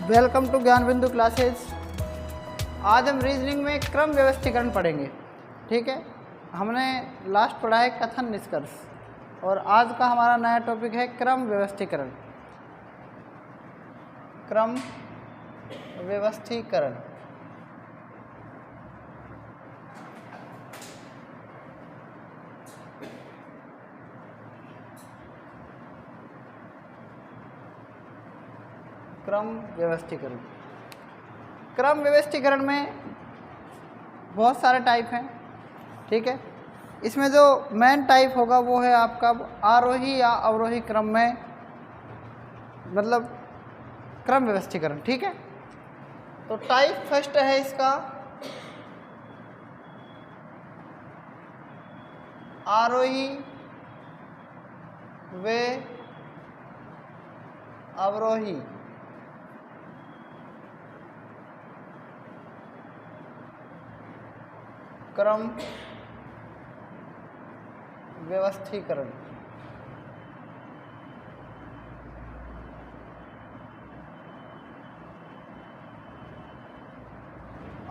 Welcome to ज्ञान बिंदु classes. आज हम रीजनिंग में क्रम व्यवस्थीकरण पढ़ेंगे। ठीक है, हमने लास्ट पढ़ा है कथन निष्कर्ष और आज का हमारा नया टॉपिक है क्रम व्यवस्थीकरण। क्रम व्यवस्थीकरण क्रम व्यवस्थीकरण में बहुत सारे टाइप हैं। ठीक है, इसमें जो मेन टाइप होगा वो है आपका आरोही या अवरोही क्रम में, मतलब क्रम व्यवस्थीकरण। ठीक है, तो टाइप फर्स्ट है इसका आरोही व अवरोही। क्रम व्यवस्थीकरण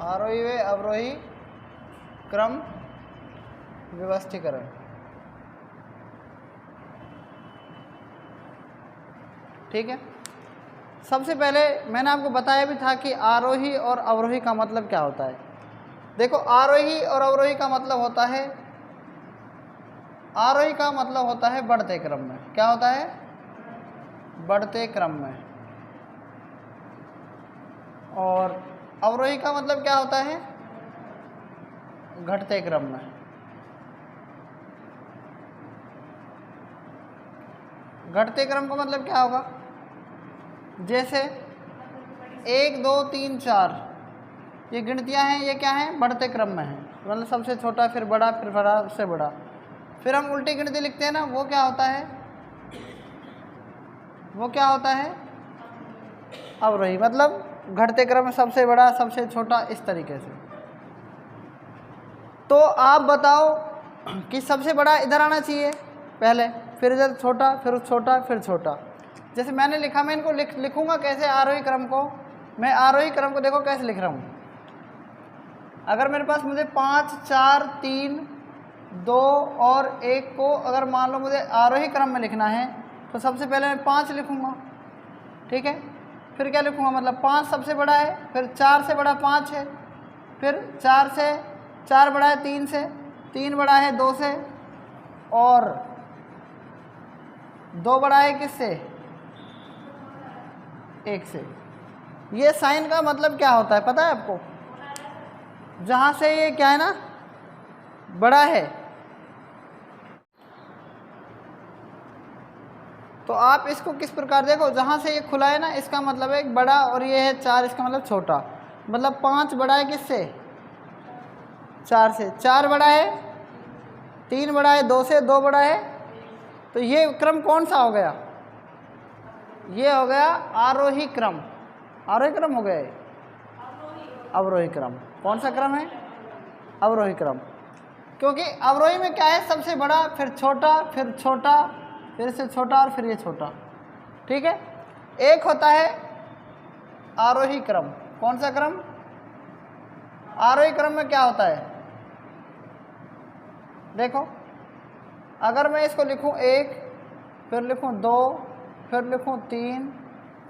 आरोही व अवरोही क्रम व्यवस्थीकरण। ठीक है, सबसे पहले मैंने आपको बताया भी था कि आरोही और अवरोही का मतलब क्या होता है। देखो, आरोही और अवरोही का मतलब होता है, आरोही का मतलब होता है बढ़ते क्रम में। क्या होता है? बढ़ते क्रम में। और अवरोही का मतलब क्या होता है? घटते क्रम में। घटते क्रम का मतलब क्या होगा? जैसे 1 2 3 4 ये गिनतियां हैं, ये क्या हैं? बढ़ते क्रम में हैं, मतलब सबसे छोटा फिर बड़ा फिर बड़ा उससे बड़ा। फिर हम उल्टी गिनती लिखते हैं ना, वो क्या होता है? वो क्या होता है? अवरोही, मतलब घटते क्रम में सबसे बड़ा सबसे छोटा, इस तरीके से। तो आप बताओ कि सबसे बड़ा इधर आना चाहिए पहले, फिर इधर छोटा, फिर छोटा, फिर छोटा। जैसे मैंने लिखा, मैं इनको लिखूंगा कैसे आरोही क्रम को? मैं आरोही क्रम को देखो कैसे लिख रहा हूँ। अगर मेरे पास मुझे 5 4 3 2 और 1 को अगर मान लो मुझे आरोही क्रम में लिखना है तो सबसे पहले मैं 5 लिखूंगा। ठीक है, फिर क्या लिखूंगा? मतलब 5 सबसे बड़ा है, फिर 4 से बड़ा 5 है, फिर 4 से 4 बड़ा है 3 से, 3 बड़ा है 2 से, और 2 बड़ा है किससे? 1 से। ये साइन का मतलब क्या होता है पता है आपको? जहां से ये क्या है ना, बड़ा है, तो आप इसको किस प्रकार देखो, जहां से ये खुला है ना, इसका मतलब है एक बड़ा, और ये है 4, इसका मतलब छोटा। मतलब 5 बड़ा है किससे? 4 से। 4 बड़ा है, 3 बड़ा है 2 से, 2 बड़ा है, तो ये क्रम कौन सा हो गया? ये हो गया आरोही क्रम। आरोही क्रम हो गया, अवरोही क्रम। कौन सा क्रम है? अवरोही क्रम। क्योंकि अवरोही में क्या है? सबसे बड़ा, फिर छोटा, फिर छोटा, फिर से छोटा, और फिर ये छोटा। ठीक है, एक होता है आरोही क्रम। कौन सा क्रम? आरोही क्रम में क्या होता है? देखो, अगर मैं इसको लिखूं 1, फिर लिखूं 2, फिर लिखूं 3,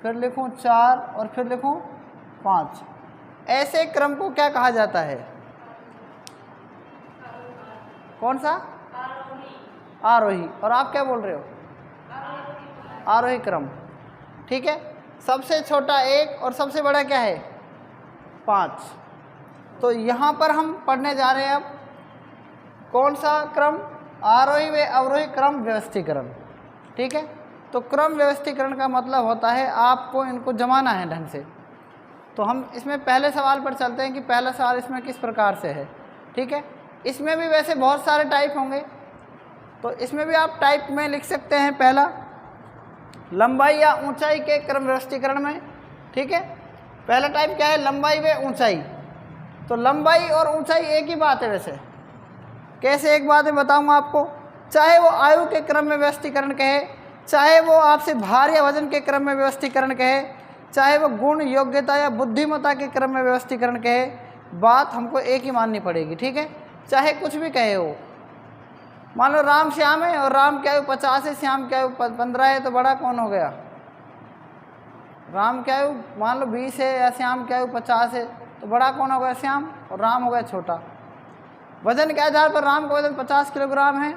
फिर लिखूं 4 और फिर लिखूं 5, ऐसे क्रम को क्या कहा जाता है? कौन सा? आरोही। और आप क्या बोल रहे हो? आरोही क्रम। ठीक है, सबसे छोटा 1 और सबसे बड़ा क्या है? 5। तो यहाँ पर हम पढ़ने जा रहे हैं अब कौन सा क्रम? आरोही व अवरोही क्रम व्यवस्थीकरण। ठीक है, तो क्रम व्यवस्थीकरण का मतलब होता है आपको इनको जमाना है ढंग से। तो हम इसमें पहले सवाल पर चलते हैं कि पहला सवाल इसमें किस प्रकार से है। ठीक है, इसमें भी वैसे बहुत सारे टाइप होंगे, तो इसमें भी आप टाइप में लिख सकते हैं। पहला, लंबाई या ऊंचाई के क्रम व्यवस्थीकरण में। ठीक है, पहला टाइप क्या है? लंबाई व ऊंचाई। तो लंबाई और ऊंचाई एक ही बात है। वैसे कैसे एक बात मैं बताऊंगा आपको। चाहे वो आयु के क्रम में व्यवस्थीकरण कहे, चाहे वो आपसे भार या वजन के क्रम में व्यवस्थीकरण कहे, चाहे वो गुण, योग्यता या बुद्धिमत्ता के क्रम में व्यवस्थीकरण कहे, बात हमको एक ही माननी पड़ेगी, ठीक है। चाहे कुछ भी कहे हो, मान लो राम श्याम है और राम की आयु 50 है, श्याम की आयु 15 है, तो बड़ा कौन हो गया? राम की आयु मान लो 20 है या श्याम की आयु 50 है, तो बड़ा कौन हो गया? श्याम, और राम हो गया छोटा। वजन के आधार पर राम का वजन 50 किलोग्राम है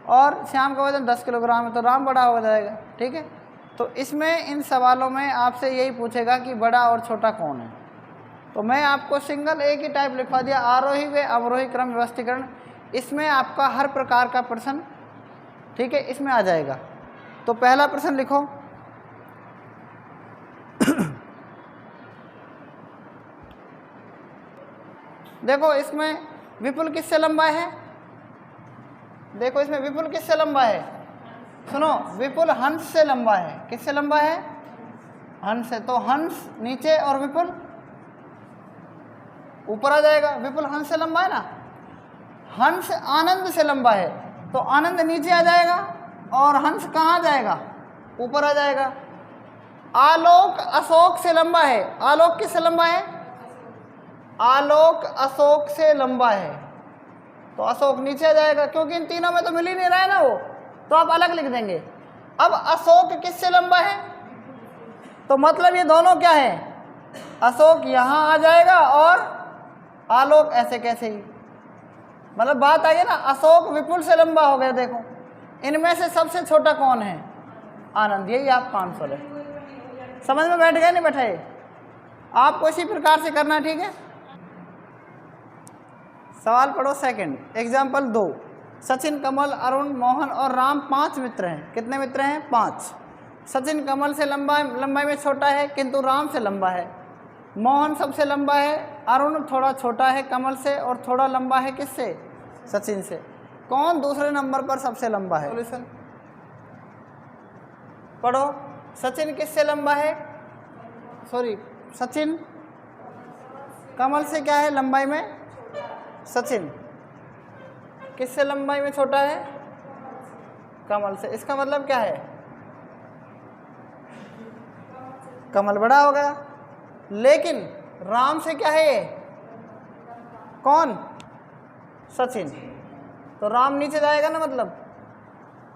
और श्याम का वजन 10 किलोग्राम है, तो राम बड़ा हो जाएगा, ठीक है। तो इसमें इन सवालों में आपसे यही पूछेगा कि बड़ा और छोटा कौन है। तो मैं आपको सिंगल एक ही टाइप लिखवा दिया, आरोही व अवरोही क्रम व्यवस्थीकरण। इसमें आपका हर प्रकार का प्रश्न, ठीक है, इसमें आ जाएगा। तो पहला प्रश्न लिखो। देखो इसमें विपुल किससे लंबा है? देखो इसमें विपुल किससे लंबा है? सुनो, विपुल हंस से लंबा है। किससे लंबा है? हंस से। तो हंस नीचे और विपुल ऊपर आ जाएगा। विपुल हंस से लंबा है ना। हंस आनंद से लंबा है, तो आनंद नीचे आ जाएगा और हंस कहाँ जाएगा? ऊपर आ जाएगा। आलोक अशोक से लंबा है। आलोक किससे लंबा है? आलोक अशोक से लंबा है, तो अशोक नीचे आ जाएगा, क्योंकि इन तीनों में तो मिल ही नहीं रहा है ना वो, तो आप अलग लिख देंगे। अब अशोक किससे लंबा है? तो मतलब ये दोनों क्या है? अशोक यहाँ आ जाएगा और आलोक ऐसे कैसे ही, मतलब बात आ गई ना। अशोक विपुल से लंबा हो गया। देखो इनमें से सबसे छोटा कौन है? आनंद। यही आपका आंसर है। समझ में बैठ गया? नहीं बैठे? आपको इसी प्रकार से करना, ठीक है। सवाल पढ़ो सेकंड। एग्जाम्पल 2। सचिन, कमल, अरुण, मोहन और राम 5 मित्र हैं। कितने मित्र हैं? 5। सचिन कमल से लंबाई में छोटा है किंतु राम से लंबा है। मोहन सबसे लंबा है, अरुण थोड़ा छोटा है कमल से और थोड़ा लंबा है किससे? सचिन से। कौन दूसरे नंबर पर सबसे लंबा है? सॉल्यूशन पढ़ो। सचिन किससे लंबा है? सॉरी, सचिन कमल से क्या है लंबाई में? सचिन किससे लंबाई में छोटा है? कमल से। इसका मतलब क्या है? कमल बड़ा हो गया। लेकिन राम से क्या है ये? कौन? सचिन। तो राम नीचे जाएगा ना, मतलब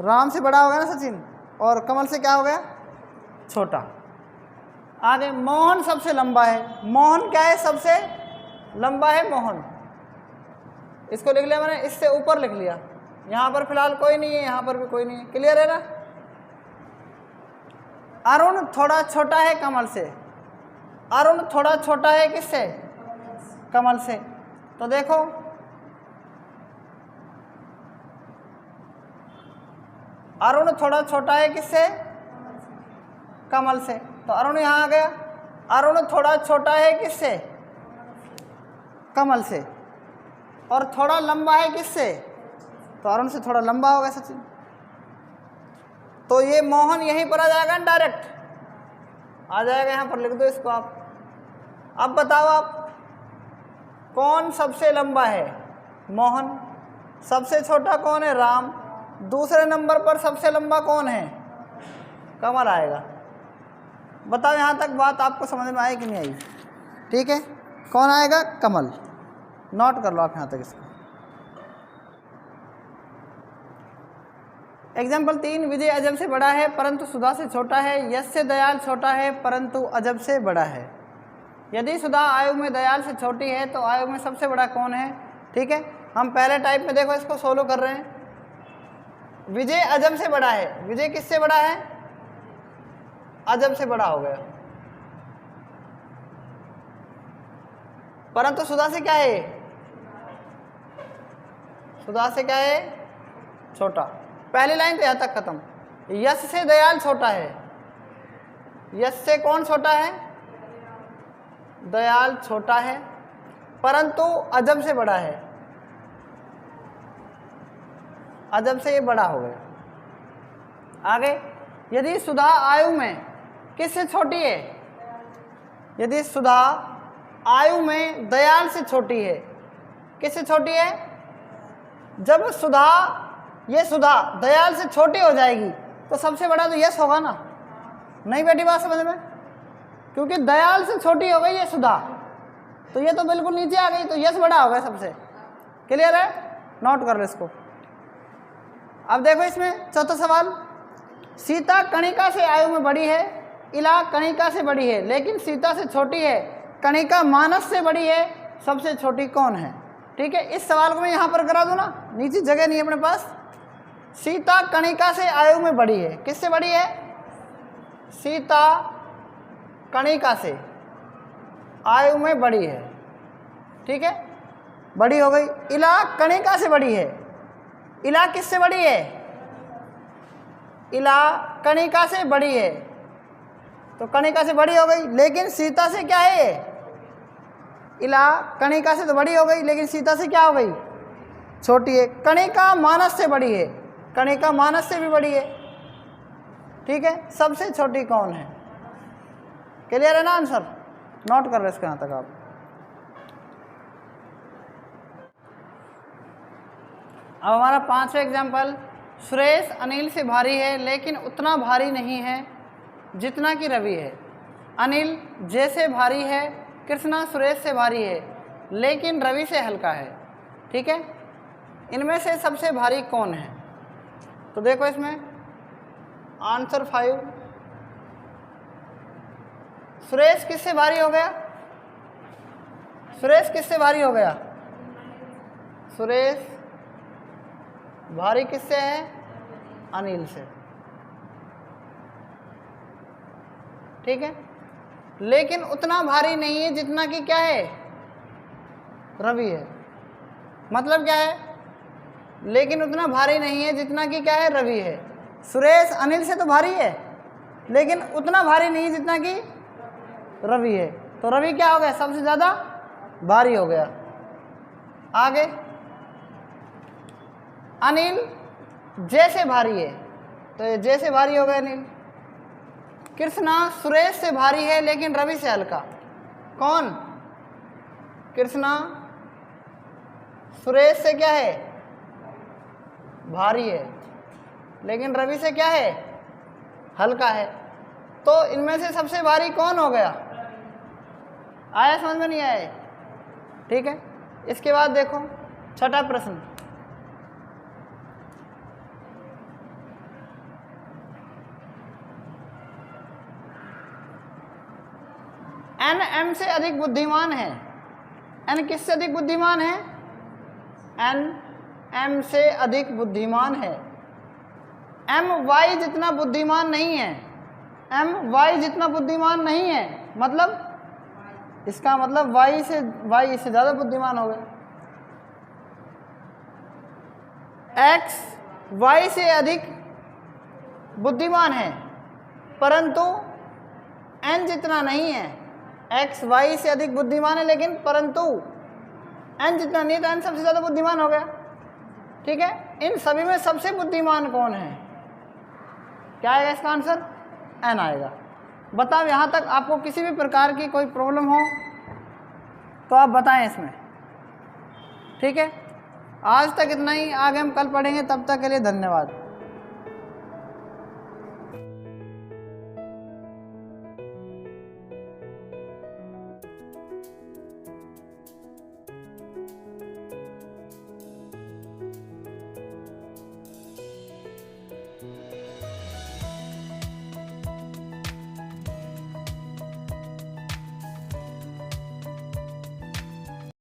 राम से बड़ा हो गया ना सचिन, और कमल से क्या हो गया? छोटा। आगे मोहन सबसे लंबा है। मोहन क्या है? सबसे लंबा है मोहन। इसको लिख लिया मैंने, इससे ऊपर लिख लिया। यहाँ पर फिलहाल कोई नहीं है, यहाँ पर भी कोई नहीं है। क्लियर है ना? अरुण थोड़ा छोटा है कमल से। अरुण थोड़ा छोटा है किससे? कमल से। तो देखो अरुण थोड़ा छोटा है किससे? कमल से। तो अरुण यहाँ आ गया। अरुण थोड़ा छोटा है किससे? कमल से। और थोड़ा लंबा है किससे? तो अरुण से थोड़ा लंबा होगा सचिन। तो ये मोहन यहीं पर आ जाएगा, डायरेक्ट आ जाएगा। यहाँ पर लिख दो इसको आप। अब बताओ आप, कौन सबसे लंबा है? मोहन। सबसे छोटा कौन है? राम। दूसरे नंबर पर सबसे लंबा कौन है? कमल आएगा। बताओ यहाँ तक बात आपको समझ में आई कि नहीं आई? ठीक है, कौन आएगा? कमल। नोट कर लो आप यहाँ तक इसको। एग्जाम्पल 3। विजय अजब से बड़ा है परंतु सुधा से छोटा है। यश से दयाल छोटा है परंतु अजब से बड़ा है। यदि सुधा आयु में दयाल से छोटी है तो आयु में सबसे बड़ा कौन है? ठीक है, हम पहले टाइप में देखो इसको सोलो कर रहे हैं। विजय अजब से बड़ा है। विजय किससे बड़ा है? अजब से बड़ा हो गया। परंतु सुधा से क्या है? सुधा से क्या है? छोटा। पहली लाइन तो यहां तक खत्म। यश से दयाल छोटा है। यश से कौन छोटा है? दयाल छोटा है, परंतु अजब से बड़ा है। अजब से ये बड़ा हो गया। आगे, यदि सुधा आयु में किससे छोटी है? यदि सुधा आयु में दयाल से छोटी है। किससे छोटी है? जब सुधा, ये सुधा दयाल से छोटी हो जाएगी तो सबसे बड़ा तो यश होगा ना। नहीं बेटी बात समझ में? क्योंकि दयाल से छोटी हो गई ये सुधा, तो ये तो बिल्कुल नीचे आ गई, तो यश बड़ा हो गया सबसे। क्लियर है? नोट कर लो इसको। अब देखो इसमें चौथा सवाल, सीता कणिका से आयु में बड़ी है, इला कणिका से बड़ी है लेकिन सीता से छोटी है, कणिका मानस से बड़ी है, सबसे छोटी कौन है? ठीक है, इस सवाल को मैं यहाँ पर करा दूँ ना, नीचे जगह नहीं है अपने पास। सीता कणिका से आयु में बड़ी है, किससे बड़ी है? सीता कणिका से आयु में बड़ी है, ठीक है, बड़ी हो गई। इला कणिका से बड़ी है, इला किससे बड़ी है? इला कणिका से बड़ी है, तो कणिका से बड़ी हो गई, लेकिन सीता से क्या है ये? इला कणिका से तो बड़ी हो गई लेकिन सीता से क्या हो गई? छोटी है। कणिका मानस से बड़ी है, कणिका मानस से भी बड़ी है, ठीक है, सबसे छोटी कौन है? क्लियर है ना आंसर? नोट कर रहे इसके यहाँ तक आप। अब हमारा 5वां एग्जाम्पल, सुरेश अनिल से भारी है लेकिन उतना भारी नहीं है जितना कि रवि है। अनिल जैसे भारी है, कृष्णा सुरेश से भारी है लेकिन रवि से हल्का है, ठीक है, इनमें से सबसे भारी कौन है? तो देखो इसमें आंसर 5, सुरेश किससे भारी हो गया? सुरेश किससे भारी हो गया? सुरेश भारी किससे है? अनिल से, ठीक है, लेकिन उतना भारी नहीं है जितना कि क्या है? रवि है। मतलब क्या है? लेकिन उतना भारी नहीं है जितना कि क्या है? रवि है। सुरेश अनिल से तो भारी है लेकिन उतना भारी नहीं है जितना कि रवि है, तो रवि क्या हो गया? सबसे ज़्यादा भारी हो गया। आगे, अनिल जैसे भारी है, तो ये जैसे भारी हो गया अनिल। कृष्णा सुरेश से भारी है लेकिन रवि से हल्का, कौन? कृष्णा सुरेश से क्या है? भारी है लेकिन रवि से क्या है? हल्का है, तो इनमें से सबसे भारी कौन हो गया? आया समझ में? नहीं आया? ठीक है, इसके बाद देखो 6वां प्रश्न, एन एम से अधिक बुद्धिमान है। एन किससे अधिक बुद्धिमान है? एन एम से अधिक बुद्धिमान है। एम वाई जितना बुद्धिमान नहीं है, एम वाई जितना बुद्धिमान नहीं है, मतलब इसका मतलब वाई से ज़्यादा बुद्धिमान हो गया। एक्स वाई से अधिक बुद्धिमान है परंतु एन जितना नहीं है। एक्स वाई से अधिक बुद्धिमान है लेकिन परंतु एन जितना नहीं है, तो एन सबसे ज़्यादा बुद्धिमान हो गया, ठीक है। इन सभी में सबसे बुद्धिमान कौन है? क्या आएगा इसका आंसर? एन आएगा। बताओ, यहाँ तक आपको किसी भी प्रकार की कोई प्रॉब्लम हो तो आप बताएं इसमें, ठीक है। आज तक इतना ही, आगे हम कल पढ़ेंगे। तब तक के लिए धन्यवाद।